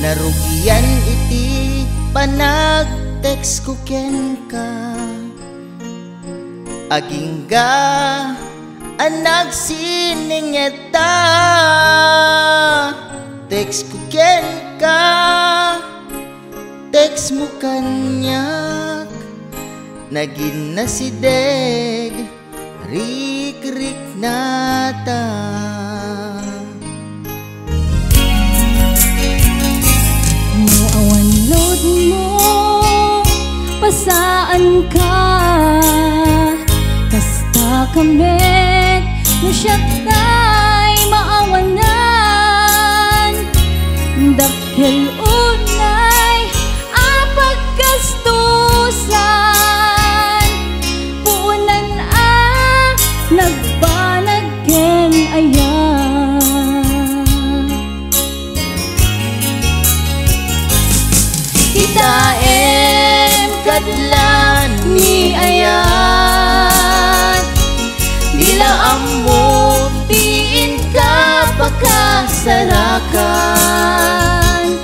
Narugian iti panag-text ko ken ka. Agingga anak siningeta. Text ko ken ka, text mo kanyak. Nagin na si deg, rik-rik nata. Awan load mo, pasaan ka. Kasta kamet, no siya tay maawanan. Dakkel unay, apagkastusan. Puunan nagbanag ken ayan. Kitaem kadlan ni ayat. Dila ammo tiin ka pakasarakan.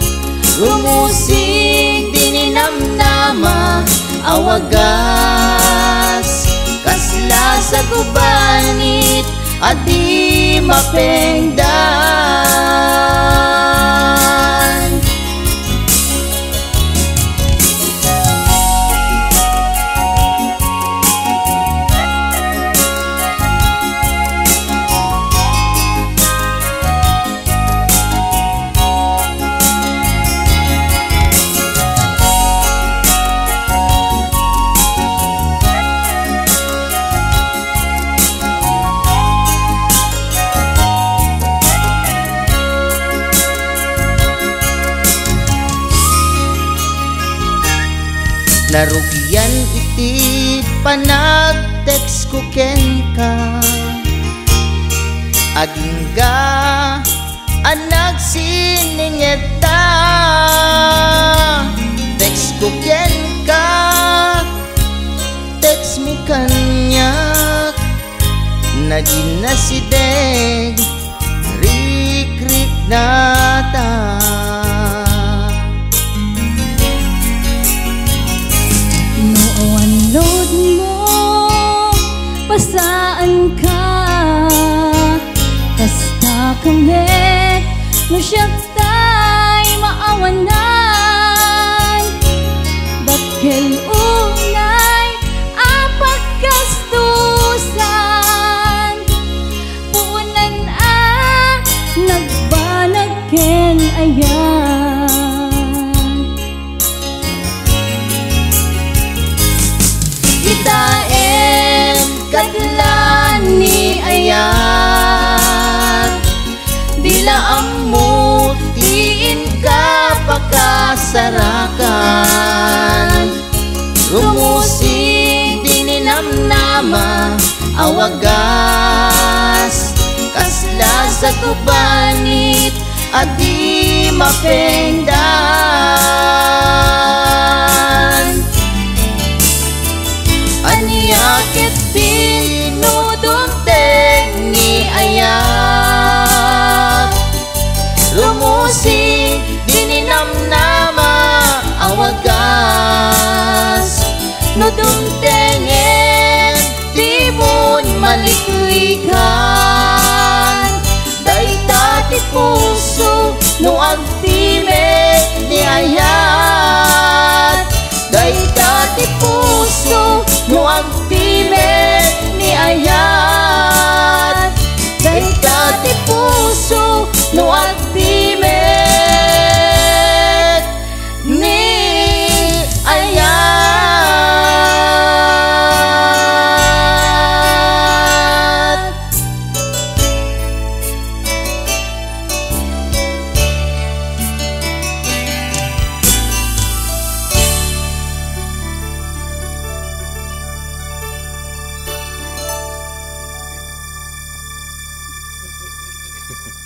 Rumusing dininamnama awagas. Kasla sa gubanit at di mapengdan. Narugian iti panag-text ko ken ka. Agingga anak siningeta. Text ko ken ka, text mo kanyak. Nagin na si deg, rik-rik nata. Load mo, pasaan ka. Kasta kamet, no siya tay maawanan. Dakkel unay, apagkastusan. Puunan nagbanag ken ayan. Kitaem kadlan ni ayat. Dila ammo tiin ka pakasarakan. Rumusing dininamnama awagas. Kasla sa gubanit at di mapengdan. Anyakit pinudumteng ni ayat. Rumusing dininamnama awagas. No dumtengen di mun maliklikan. Dayta ti puso no agtimek ni ayat. Dayta ti puso no agtimek ni ayat. Dayta ti puso no agtimek ni ayat. Hehehe